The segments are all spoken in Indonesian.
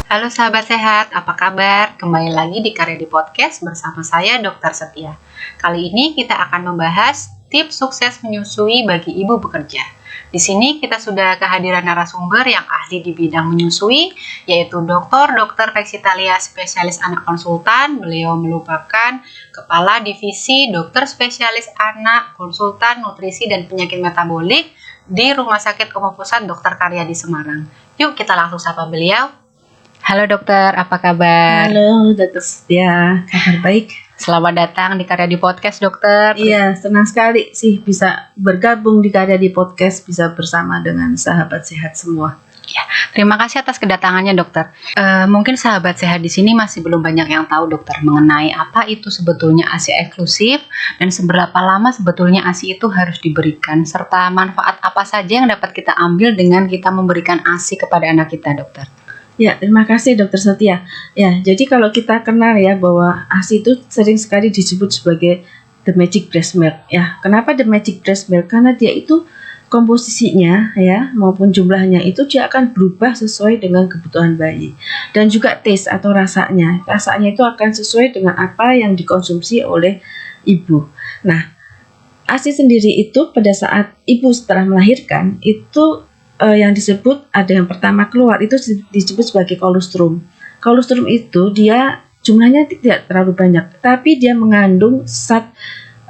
Halo sahabat sehat, apa kabar? Kembali lagi di Karya di Podcast bersama saya Dr. Setia. Kali ini kita akan membahas tips sukses menyusui bagi ibu bekerja. Di sini kita sudah kehadiran narasumber yang ahli di bidang menyusui, yaitu Dr. Vexitalia, spesialis anak konsultan. Beliau merupakan Kepala Divisi Dokter Spesialis Anak, Konsultan, Nutrisi, dan Penyakit Metabolik di Rumah Sakit Umum Pusat Dr. Karya di Semarang. Yuk kita langsung sapa beliau. Halo dokter, apa kabar? Halo Dr. Setia, kabar baik. Selamat datang di Karya di Podcast dokter. Iya, senang sekali sih bisa bergabung di Karya di Podcast, bisa bersama dengan sahabat sehat semua. Ya, terima kasih atas kedatangannya dokter. Mungkin sahabat sehat di sini masih belum banyak yang tahu dokter mengenai apa itu sebetulnya ASI eksklusif dan seberapa lama sebetulnya ASI itu harus diberikan, serta manfaat apa saja yang dapat kita ambil dengan kita memberikan ASI kepada anak kita dokter. Ya, terima kasih Dr. Setia. Ya, jadi kalau kita kenal ya bahwa ASI itu sering sekali disebut sebagai the magic breast milk. Ya, kenapa the magic breast milk? Karena dia itu komposisinya ya maupun jumlahnya itu dia akan berubah sesuai dengan kebutuhan bayi. Dan juga taste atau rasanya. Rasanya itu akan sesuai dengan apa yang dikonsumsi oleh ibu. Nah, ASI sendiri itu pada saat ibu setelah melahirkan itu yang disebut ada yang pertama keluar itu disebut sebagai kolostrum. Kolostrum itu dia jumlahnya tidak terlalu banyak, tapi dia mengandung zat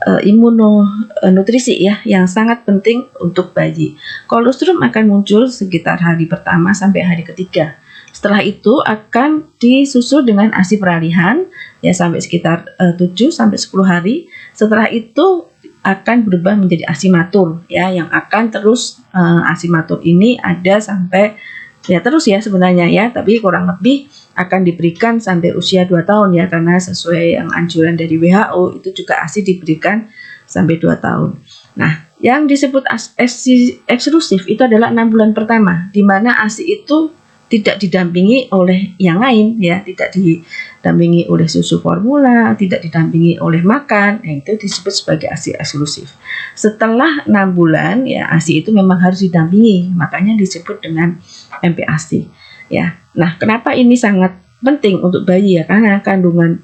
imunonutrisi ya yang sangat penting untuk bayi. Kolostrum akan muncul sekitar hari pertama sampai hari ketiga. Setelah itu akan disusul dengan ASI peralihan ya sampai sekitar 7 sampai 10 hari. Setelah itu akan berubah menjadi ASI matur ya yang akan terus ASI matur ini ada sampai ya terus ya sebenarnya ya, tapi kurang lebih akan diberikan sampai usia 2 tahun ya karena sesuai yang anjuran dari WHO itu juga ASI diberikan sampai 2 tahun. Nah, yang disebut ASI eksklusif itu adalah 6 bulan pertama di mana ASI itu tidak didampingi oleh yang lain ya, tidak didampingi oleh susu formula, tidak didampingi oleh makan, itu disebut sebagai ASI eksklusif. Setelah 6 bulan ya ASI itu memang harus didampingi, makanya disebut dengan MPASI ya. Nah, kenapa ini sangat penting untuk bayi ya? Karena kandungan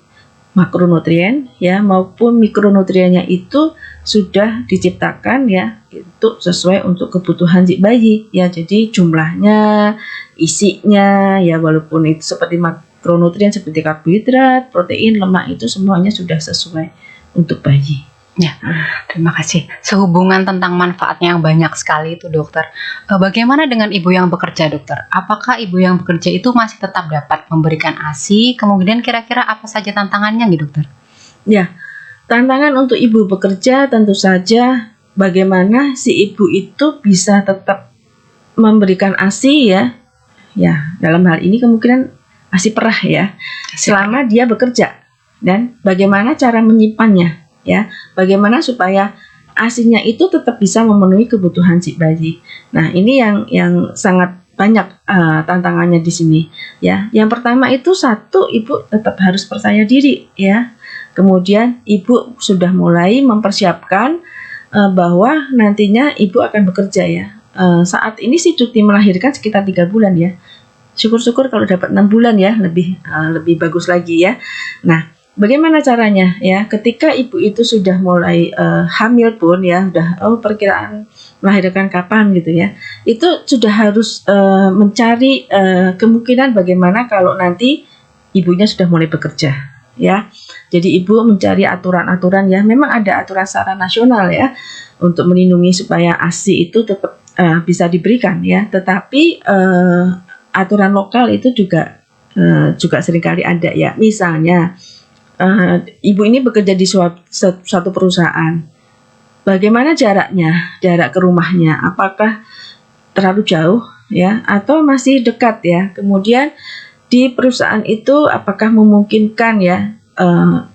makronutrien ya maupun mikronutriennya itu sudah diciptakan ya untuk sesuai untuk kebutuhan si bayi ya. Jadi jumlahnya, isinya ya walaupun itu seperti makronutrien seperti karbohidrat, protein, lemak itu semuanya sudah sesuai untuk bayi. Ya, terima kasih. Sehubungan tentang manfaatnya yang banyak sekali itu dokter. Bagaimana dengan ibu yang bekerja dokter? Apakah ibu yang bekerja itu masih tetap dapat memberikan ASI? Kemudian kira-kira apa saja tantangannya gitu dokter? Ya, tantangan untuk ibu bekerja tentu saja bagaimana si ibu itu bisa tetap memberikan ASI ya. Ya, dalam hal ini kemungkinan ASI perah ya. Selama dia bekerja dan bagaimana cara menyimpannya. Ya, bagaimana supaya ASINya itu tetap bisa memenuhi kebutuhan si bayi. Nah, ini yang sangat banyak tantangannya di sini. Ya, yang pertama itu satu, ibu tetap harus percaya diri. Ya, kemudian ibu sudah mulai mempersiapkan bahwa nantinya ibu akan bekerja ya. Saat ini sih cuti melahirkan sekitar 3 bulan ya. Syukur-syukur kalau dapat 6 bulan ya, lebih bagus lagi ya. Nah, bagaimana caranya ya ketika ibu itu sudah mulai hamil pun ya udah perkiraan melahirkan kapan gitu ya, itu sudah harus mencari kemungkinan bagaimana kalau nanti ibunya sudah mulai bekerja ya. Jadi ibu mencari aturan-aturan ya, memang ada aturan secara nasional ya untuk melindungi supaya ASI itu tetap bisa diberikan ya, tetapi aturan lokal itu juga seringkali ada ya. Misalnya ibu ini bekerja di suatu perusahaan. Bagaimana jaraknya? Jarak ke rumahnya apakah terlalu jauh ya atau masih dekat ya? Kemudian di perusahaan itu apakah memungkinkan ya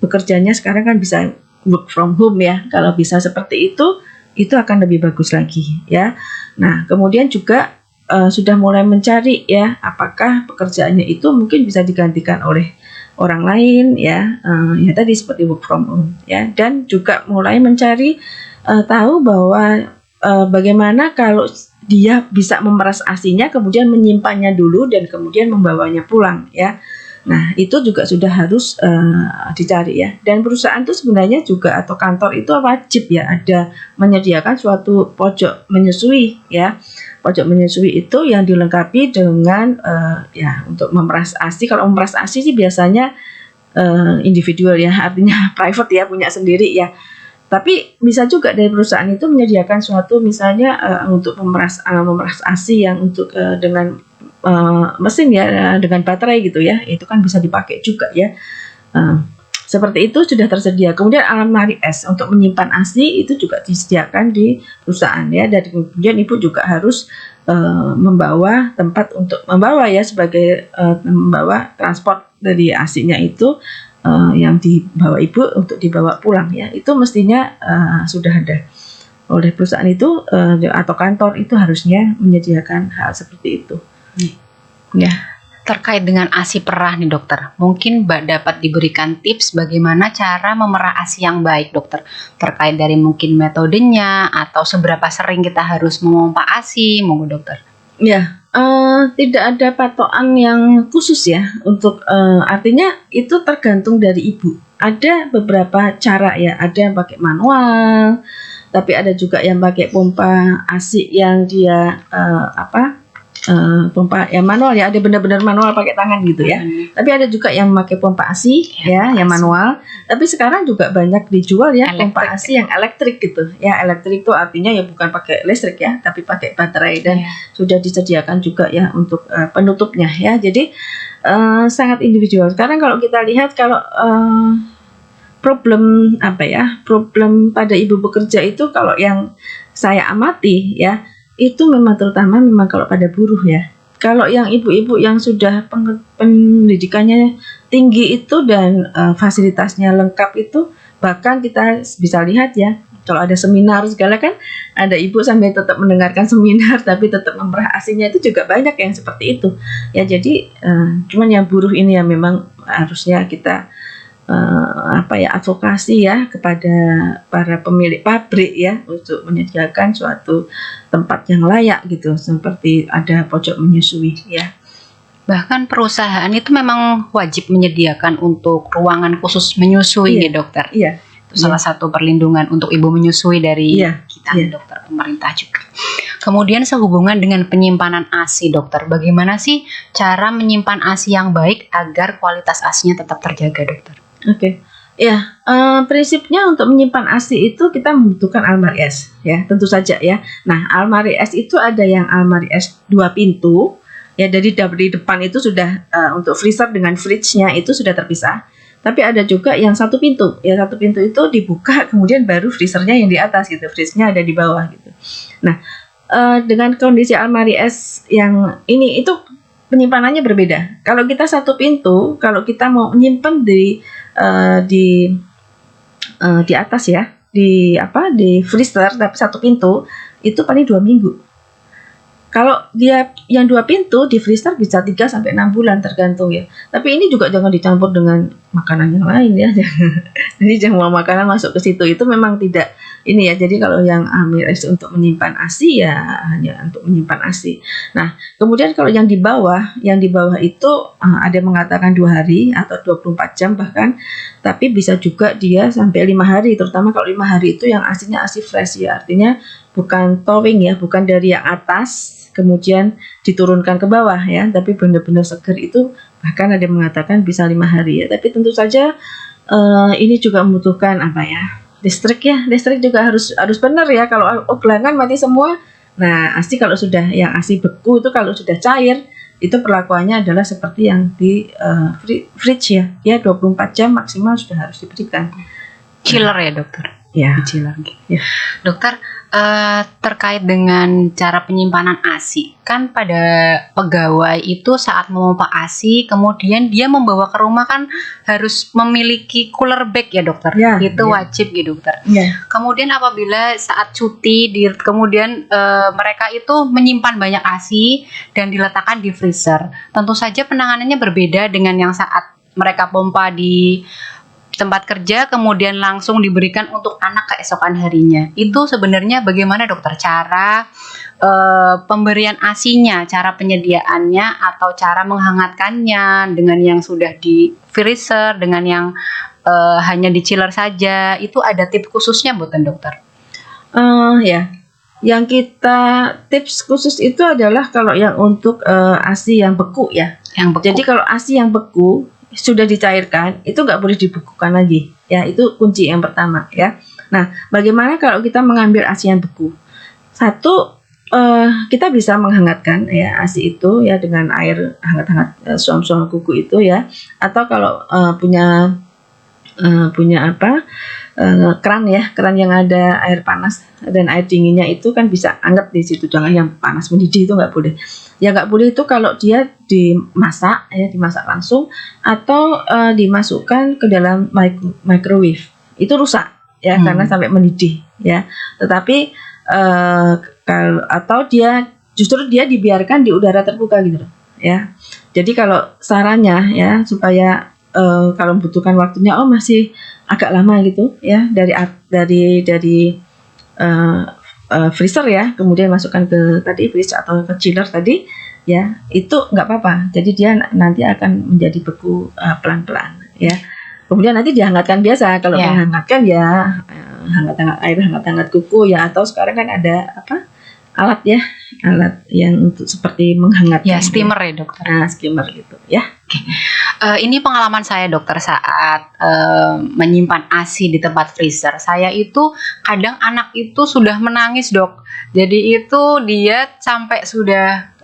bekerjanya sekarang kan bisa work from home ya. Kalau bisa seperti itu akan lebih bagus lagi ya. Nah, kemudian juga sudah mulai mencari ya apakah pekerjaannya itu mungkin bisa digantikan oleh orang lain ya, ya tadi seperti work from home ya, dan juga mulai mencari tahu bahwa bagaimana kalau dia bisa memeras ASI-nya kemudian menyimpannya dulu dan kemudian membawanya pulang ya. Nah, itu juga sudah harus dicari ya. Dan perusahaan itu sebenarnya juga atau kantor itu wajib ya ada menyediakan suatu pojok menyusui ya. Pojok menyusui itu yang dilengkapi dengan ya untuk memeras ASI. Kalau memeras ASI sih biasanya individual ya, artinya private ya, punya sendiri ya. Tapi bisa juga dari perusahaan itu menyediakan suatu misalnya untuk memeras ASI yang untuk dengan mesin ya, dengan baterai gitu ya, itu kan bisa dipakai juga ya. Seperti itu sudah tersedia. Kemudian almari es untuk menyimpan ASI itu juga disediakan di perusahaan ya. Dan kemudian ibu juga harus membawa tempat untuk membawa ya, sebagai membawa transport dari ASI-nya itu yang dibawa ibu untuk dibawa pulang ya. Itu mestinya sudah ada oleh perusahaan itu atau kantor itu harusnya menyediakan hal seperti itu. Ya. Terkait dengan ASI perah nih dokter, mungkin Mbak dapat diberikan tips bagaimana cara memerah ASI yang baik dokter, terkait dari mungkin metodenya atau seberapa sering kita harus memompa ASI, monggo dokter. Ya, tidak ada patokan yang khusus ya untuk artinya itu tergantung dari ibu. Ada beberapa cara ya, ada yang pakai manual, tapi ada juga yang pakai pompa ASI yang dia pompa yang manual ya, ada benar-benar manual pakai tangan gitu ya. Tapi ada juga yang pakai pompa ASI ya, yang manual. Tapi sekarang juga banyak dijual ya pompa ASI yang elektrik gitu. Ya, elektrik itu artinya ya bukan pakai listrik ya, tapi pakai baterai dan sudah disediakan juga ya untuk penutupnya ya. Jadi sangat individual. Sekarang kalau kita lihat kalau problem pada ibu bekerja itu kalau yang saya amati ya, itu memang terutama memang kalau pada buruh ya. Kalau yang ibu-ibu yang sudah pendidikannya tinggi itu dan fasilitasnya lengkap itu, bahkan kita bisa lihat ya, kalau ada seminar segala kan, ada ibu sambil tetap mendengarkan seminar tapi tetap memerah ASI-nya, itu juga banyak yang seperti itu. Ya jadi cuman yang buruh ini ya memang harusnya kita advokasi ya kepada para pemilik pabrik ya untuk menyediakan suatu tempat yang layak gitu, seperti ada pojok menyusui ya. Bahkan perusahaan itu memang wajib menyediakan untuk ruangan khusus menyusui ya dokter. Iya. Itu salah satu perlindungan untuk ibu menyusui dari kita dokter, pemerintah juga. Kemudian sehubungan dengan penyimpanan ASI dokter, bagaimana sih cara menyimpan ASI yang baik agar kualitas ASI-nya tetap terjaga dokter? Oke. Ya, prinsipnya untuk menyimpan ASI itu kita membutuhkan almari es ya, tentu saja ya. Nah, almari es itu ada yang almari es 2 pintu ya, dari depan itu sudah untuk freezer dengan fridge-nya itu sudah terpisah. Tapi ada juga yang 1 pintu. Ya, 1 pintu itu dibuka kemudian baru freezernya yang di atas gitu, fridge-nya ada di bawah gitu. Nah, dengan kondisi almari es yang ini itu penyimpanannya berbeda. Kalau kita 1 pintu, kalau kita mau menyimpan di atas ya, di freezer tapi 1 pintu itu paling 2 minggu. Kalau dia yang 2 pintu di freezer bisa 3 sampai 6 bulan tergantung ya. Tapi ini juga jangan dicampur dengan makanan yang lain ya. Jadi jangan makanan masuk ke situ, itu memang tidak ini ya. Jadi kalau yang almari es untuk menyimpan ASI ya hanya untuk menyimpan ASI. Nah, kemudian kalau yang di bawah itu ada yang mengatakan 2 hari atau 24 jam bahkan, tapi bisa juga dia sampai 5 hari, terutama kalau 5 hari itu yang ASI-nya ASI fresh ya, artinya bukan thawing ya, bukan dari yang atas kemudian diturunkan ke bawah ya, tapi benar-benar segar itu bahkan ada yang mengatakan bisa 5 hari ya. Tapi tentu saja ini juga membutuhkan listrik ya. Listrik juga harus benar ya. Kalau gelangan mati semua. Nah, ASI kalau sudah yang ASI beku itu kalau sudah cair itu perlakuannya adalah seperti yang di fridge ya. Ya 24 jam maksimal sudah harus diberikan. Chiller ya dokter. Ya. Chiller. Ya. Dokter, terkait dengan cara penyimpanan ASI, kan pada pegawai itu saat memompa ASI kemudian dia membawa ke rumah kan harus memiliki cooler bag ya dokter, itu wajib ya dokter. Kemudian apabila saat cuti kemudian mereka itu menyimpan banyak ASI dan diletakkan di freezer, tentu saja penanganannya berbeda dengan yang saat mereka pompa di tempat kerja kemudian langsung diberikan untuk anak keesokan harinya. Itu sebenarnya bagaimana dokter cara pemberian ASI-nya, cara penyediaannya atau cara menghangatkannya dengan yang sudah di freezer, dengan yang hanya di chiller saja, itu ada tips khususnya buatan dokter? Ya, yang kita tips khusus itu adalah kalau yang untuk ASI yang beku ya. Yang beku. Jadi kalau ASI yang beku sudah dicairkan itu nggak boleh dibekukan lagi. Ya, itu kunci yang pertama ya. Nah, bagaimana kalau kita mengambil ASI yang beku? Satu, kita bisa menghangatkan ya ASI itu ya dengan air hangat-hangat, suam-suam kuku itu ya. Atau kalau punya keran yang ada air panas dan air dinginnya itu kan bisa anget di situ, jangan yang panas mendidih, itu nggak boleh. Ya nggak boleh itu kalau dia dimasak langsung atau dimasukkan ke dalam microwave, itu rusak ya karena sampai mendidih ya. Tetapi atau justru dia dibiarkan di udara terbuka gitu ya. Jadi kalau sarannya ya supaya kalau membutuhkan waktunya masih agak lama gitu ya dari freezer ya, kemudian masukkan ke tadi freezer atau ke chiller tadi ya, itu nggak apa-apa. Jadi dia nanti akan menjadi beku pelan-pelan ya. Kemudian nanti dihangatkan biasa. Kalau menghangatkan ya hangat-hangat kuku ya, atau sekarang kan ada alat yang untuk seperti menghangatkan ya, steamer ya dokter. Steamer gitu ya. Ini pengalaman saya dokter saat menyimpan ASI di tempat freezer. Saya itu kadang anak itu sudah menangis dok. Jadi itu dia sampai sudah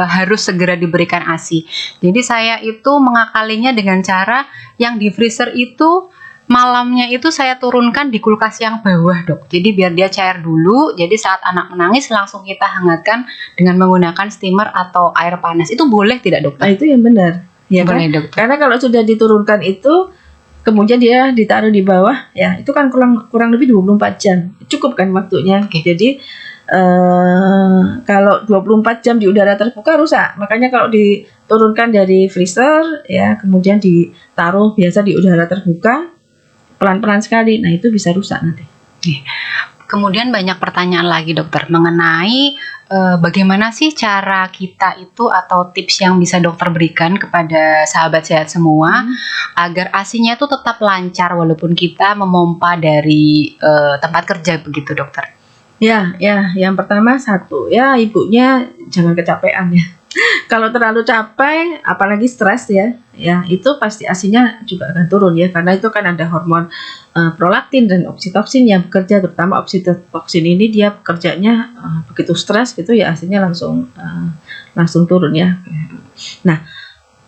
harus segera diberikan ASI. Jadi saya itu mengakalinya dengan cara yang di freezer itu malamnya itu saya turunkan di kulkas yang bawah dok. Jadi biar dia cair dulu. Jadi saat anak menangis langsung kita hangatkan dengan menggunakan steamer atau air panas. Itu boleh tidak dokter? Itu yang benar. Ya boleh kan? Dokter. Karena kalau sudah diturunkan itu kemudian dia ditaruh di bawah ya, itu kan kurang lebih 24 jam. Cukup kan waktunya. Jadi kalau 24 jam di udara terbuka rusak. Makanya kalau diturunkan dari freezer ya, kemudian ditaruh biasa di udara terbuka pelan-pelan sekali, nah itu bisa rusak nanti. Kemudian banyak pertanyaan lagi dokter mengenai bagaimana sih cara kita itu atau tips yang bisa dokter berikan kepada sahabat sehat semua agar ASI-nya itu tetap lancar walaupun kita memompa dari tempat kerja begitu dokter? Ya, yang pertama satu ya, ibunya jangan kecapean ya. Kalau terlalu capek, apalagi stres ya, itu pasti ASI-nya juga akan turun ya, karena itu kan ada hormon prolaktin dan oksitoksin yang bekerja, terutama oksitoksin ini dia bekerjanya begitu stres gitu ya, ASI-nya langsung turun ya. Nah,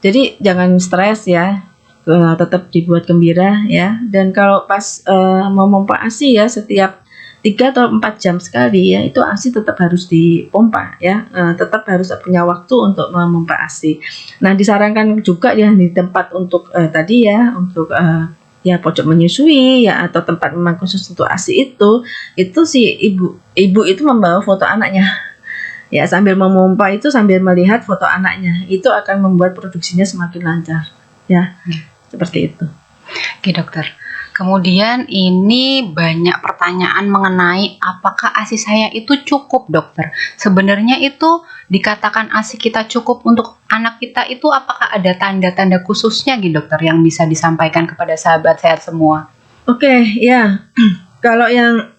jadi jangan stres ya, tetap dibuat gembira ya, dan kalau pas memompa ASI ya setiap 3 atau 4 jam sekali ya, itu ASI tetap harus dipompa ya, tetap harus punya waktu untuk memompa ASI. Nah, disarankan juga ya di tempat untuk tadi ya, untuk ya pojok menyusui ya, atau tempat memang khusus untuk ASI itu si ibu itu membawa foto anaknya ya, sambil memompa itu sambil melihat foto anaknya, itu akan membuat produksinya semakin lancar ya. Seperti itu. Oke dokter. Kemudian ini banyak pertanyaan mengenai apakah ASI saya itu cukup dokter. Sebenarnya itu dikatakan ASI kita cukup untuk anak kita itu apakah ada tanda-tanda khususnya gitu dokter yang bisa disampaikan kepada sahabat sehat semua? Oke, ya. Kalau yang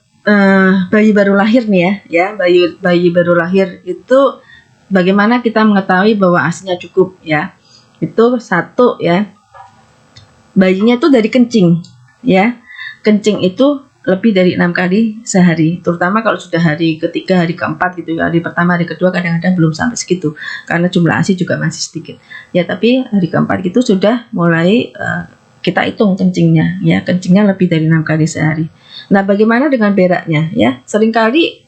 bayi baru lahir nih ya, bayi baru lahir itu bagaimana kita mengetahui bahwa ASI-nya cukup ya? Itu satu ya. Bayinya itu dari kencing. Ya, kencing itu lebih dari 6 kali sehari, terutama kalau sudah hari ketiga, hari keempat gitu ya. Hari pertama, hari kedua kadang-kadang belum sampai segitu karena jumlah ASI juga masih sedikit ya, tapi hari keempat gitu sudah mulai kita hitung kencingnya ya, kencingnya lebih dari 6 kali sehari. Nah, bagaimana dengan beraknya ya? Seringkali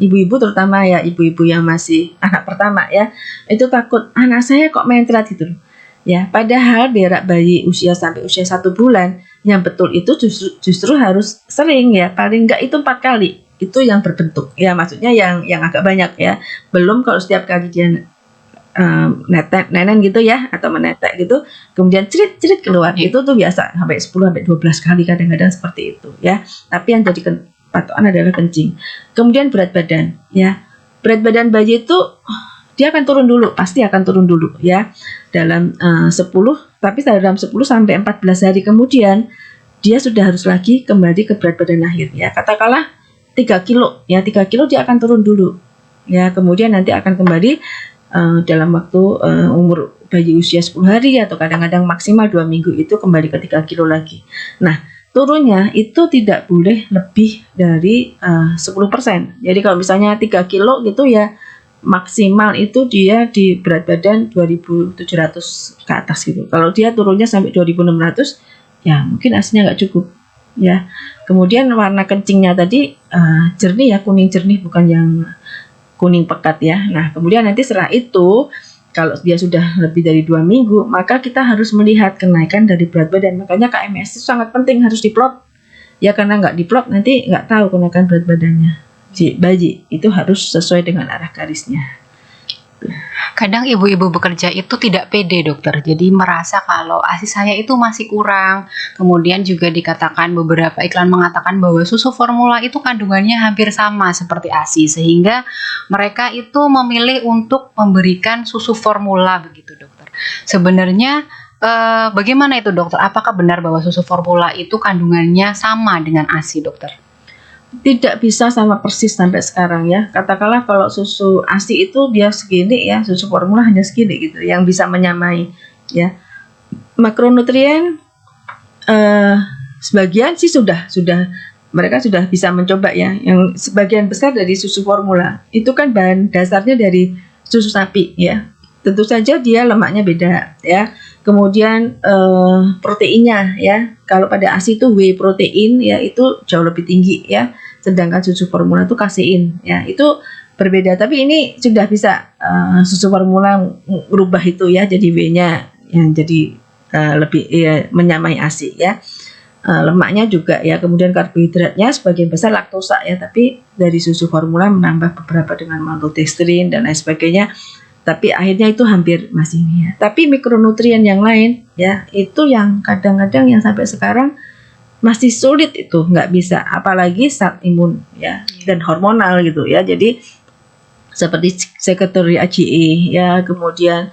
ibu-ibu, terutama ya ibu-ibu yang masih anak pertama ya, itu takut anak saya kok mencret gitu ya, padahal berak bayi sampai usia 1 bulan yang betul itu justru harus sering ya, paling enggak itu 4 kali itu yang berbentuk ya, maksudnya yang agak banyak ya, belum kalau setiap kali dia nenen gitu ya, atau menetek gitu, kemudian cerit keluar. Itu tuh biasa sampai 10 sampai 12 kali kadang-kadang seperti itu ya. Tapi yang jadi patokan adalah kencing. Kemudian berat badan ya. Berat badan bayi itu dia akan turun dulu, pasti akan turun dulu ya. Dalam 10, tapi dalam 10 sampai 14 hari kemudian dia sudah harus lagi kembali ke berat badan lahir ya. Katakanlah 3 kilo ya, 3 kilo dia akan turun dulu ya. Kemudian nanti akan kembali dalam waktu umur bayi usia 10 hari atau kadang-kadang maksimal 2 minggu itu kembali ke 3 kilo lagi. Nah, turunnya itu tidak boleh lebih dari 10%. Jadi kalau misalnya 3 kilo gitu ya, maksimal itu dia di berat badan 2.700 ke atas gitu. Kalau dia turunnya sampai 2.600, ya mungkin aslinya nggak cukup ya. Kemudian warna kencingnya tadi jernih ya, kuning jernih, bukan yang kuning pekat ya. Nah, kemudian nanti setelah itu kalau dia sudah lebih dari 2 minggu, maka kita harus melihat kenaikan dari berat badan. Makanya KMS itu sangat penting, harus diplot ya, karena nggak diplot nanti nggak tahu kenaikan berat badannya si bayi. Itu harus sesuai dengan arah garisnya. Kadang ibu-ibu bekerja itu tidak pede, dokter. Jadi merasa kalau ASI saya itu masih kurang. Kemudian juga dikatakan, beberapa iklan mengatakan bahwa susu formula itu kandungannya hampir sama seperti ASI, sehingga mereka itu memilih untuk memberikan susu formula begitu, dokter. Sebenarnya bagaimana itu, dokter? Apakah benar bahwa susu formula itu kandungannya sama dengan ASI, dokter? Tidak bisa sama persis sampai sekarang ya. Katakanlah kalau susu ASI itu dia segini ya, susu formula hanya segini gitu, yang bisa menyamai ya. Makronutrien sebagian sih sudah mereka sudah bisa mencoba ya. Yang sebagian besar dari susu formula itu kan bahan dasarnya dari susu sapi ya. Tentu saja dia lemaknya beda ya. Kemudian proteinnya ya, kalau pada ASI itu whey protein ya, itu jauh lebih tinggi ya, sedangkan susu formula itu kasein ya, itu berbeda. Tapi ini sudah bisa susu formula merubah itu ya, jadi whey-nya yang jadi lebih ya, menyamai ASI ya. Lemaknya juga ya, kemudian karbohidratnya sebagian besar laktosa ya, tapi dari susu formula menambah beberapa dengan maltodextrin dan lain sebagainya. Tapi akhirnya itu hampir masih ya. Tapi mikronutrien yang lain ya, itu yang kadang-kadang yang sampai sekarang masih sulit, itu nggak bisa, apalagi saat imun ya dan hormonal gitu ya. Jadi seperti sekretari AGE ya, kemudian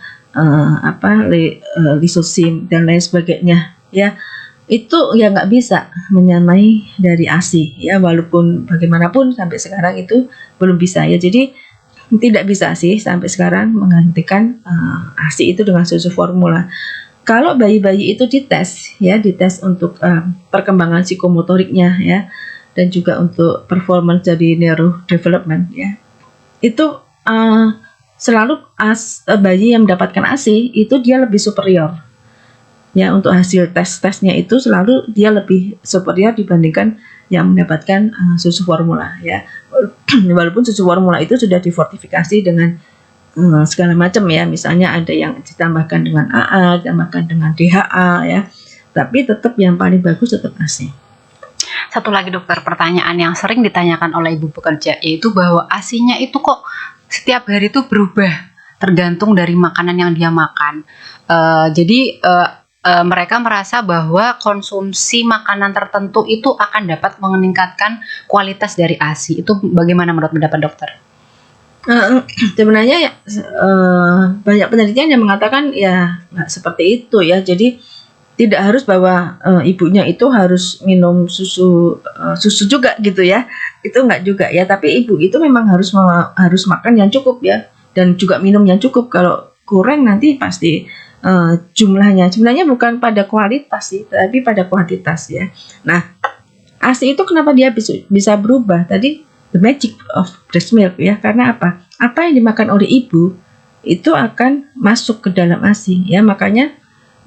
lisosim dan lain sebagainya ya, itu ya nggak bisa menyamai dari ASI ya, walaupun bagaimanapun sampai sekarang itu belum bisa ya. Jadi tidak bisa sih sampai sekarang menggantikan ASI itu dengan susu formula. Kalau bayi-bayi itu dites untuk perkembangan psikomotoriknya ya, dan juga untuk performance dari neurodevelopment ya, itu selalu bayi yang mendapatkan ASI itu dia lebih superior ya, untuk hasil tesnya itu selalu dia lebih superior dibandingkan yang mendapatkan susu formula ya. Walaupun susu formula itu sudah difortifikasi dengan segala macam ya, misalnya ada yang ditambahkan dengan AA, ditambahkan dengan DHA ya, tapi tetap yang paling bagus tetap ASI. Satu lagi, dokter, pertanyaan yang sering ditanyakan oleh ibu pekerja, yaitu bahwa ASI-nya itu kok setiap hari itu berubah tergantung dari makanan yang dia makan. Jadi mereka merasa bahwa konsumsi makanan tertentu itu akan dapat meningkatkan kualitas dari ASI. Itu bagaimana menurut pendapat dokter? Sebenarnya banyak penelitian yang mengatakan ya nggak seperti itu ya. Jadi tidak harus bahwa ibunya itu harus minum susu juga gitu ya. Itu nggak juga ya. Tapi ibu itu memang harus makan yang cukup ya, dan juga minum yang cukup. Kalau kurang nanti pasti jumlahnya sebenarnya bukan pada kualitas sih, tapi pada kuantitas ya. Nah, ASI itu kenapa dia bisa berubah? Tadi the magic of breast milk ya, karena apa? Apa yang dimakan oleh ibu itu akan masuk ke dalam ASI ya. Makanya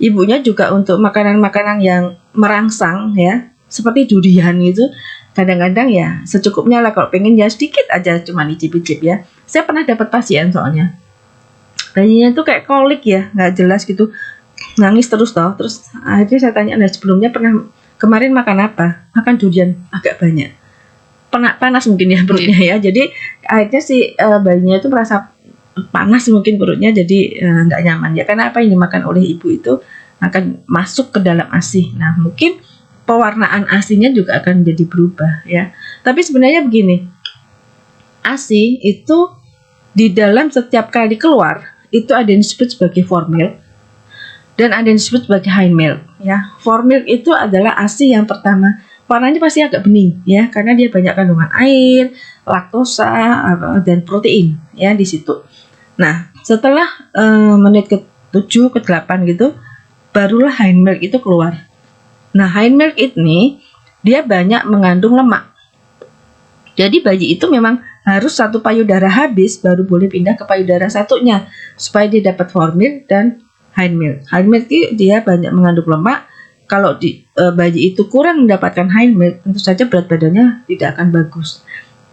ibunya juga untuk makanan-makanan yang merangsang ya, seperti durian gitu, kadang-kadang ya secukupnya lah, kalau pengen ya sedikit aja, cuma icip-icip ya. Saya pernah dapat pasien soalnya, bayinya tuh kayak kolik ya, nggak jelas gitu, nangis terus toh. Terus akhirnya saya tanya, nah sebelumnya kemarin makan apa? Makan durian agak banyak, panas mungkin ya perutnya ya. Jadi akhirnya si bayinya itu merasa panas mungkin perutnya, jadi nggak nyaman ya, karena apa yang dimakan oleh ibu itu akan masuk ke dalam ASI. Nah, mungkin pewarnaan ASINya juga akan jadi berubah ya. Tapi sebenarnya begini, ASI itu di dalam setiap kali keluar itu ada yang disebut sebagai formil dan ada yang disebut sebagai hind milk ya. Formil itu adalah ASI yang pertama, warnanya pasti agak bening ya, karena dia banyak kandungan air, laktosa dan protein ya di situ. Nah, setelah menit ke-7 ke-8 gitu, barulah hind milk itu keluar. Nah, hind milk ini dia banyak mengandung lemak. Jadi bayi itu memang harus satu payudara habis baru boleh pindah ke payudara satunya supaya dia dapat formil dan hind milk. Hind milk itu dia banyak mengandung lemak. Kalau bayi itu kurang mendapatkan hind milk, tentu saja berat badannya tidak akan bagus.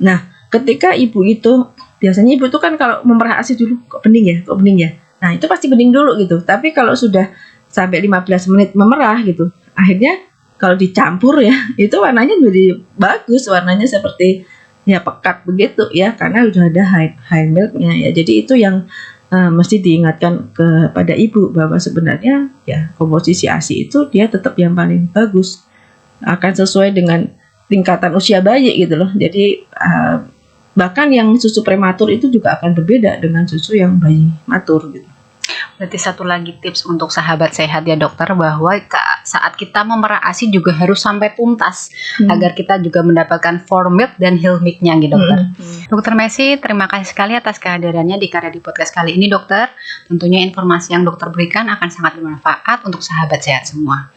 Nah, ketika ibu itu, biasanya ibu itu kan kalau memerah ASI dulu kok bening ya. Nah, itu pasti bening dulu gitu. Tapi kalau sudah sampai 15 menit memerah gitu, akhirnya kalau dicampur ya, itu warnanya jadi bagus, warnanya seperti ya pekat begitu ya, karena sudah ada hind milknya ya. Jadi itu yang mesti diingatkan kepada ibu bahwa sebenarnya ya komposisi ASI itu dia tetap yang paling bagus, akan sesuai dengan tingkatan usia bayi gitu loh. Jadi bahkan yang susu prematur itu juga akan berbeda dengan susu yang bayi matur gitu. Berarti satu lagi tips untuk sahabat sehat ya dokter, bahwa saat kita memerah ASI juga harus sampai tuntas agar kita juga mendapatkan form milk dan hill milk-nya gitu dokter. Dokter Messi, terima kasih sekali atas kehadirannya di Karya di Podcast kali ini dokter. Tentunya informasi yang dokter berikan akan sangat bermanfaat untuk sahabat sehat semua.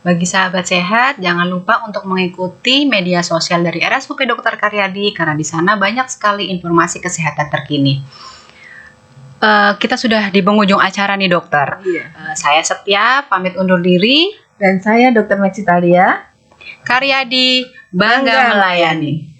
Bagi sahabat sehat, jangan lupa untuk mengikuti media sosial dari RSUP Dr. Karyadi, karena di sana banyak sekali informasi kesehatan terkini. Kita sudah di penghujung acara nih dokter. Saya Setia pamit undur diri. Dan saya Dr. Messi Thalia Karyadi, bangga melayani.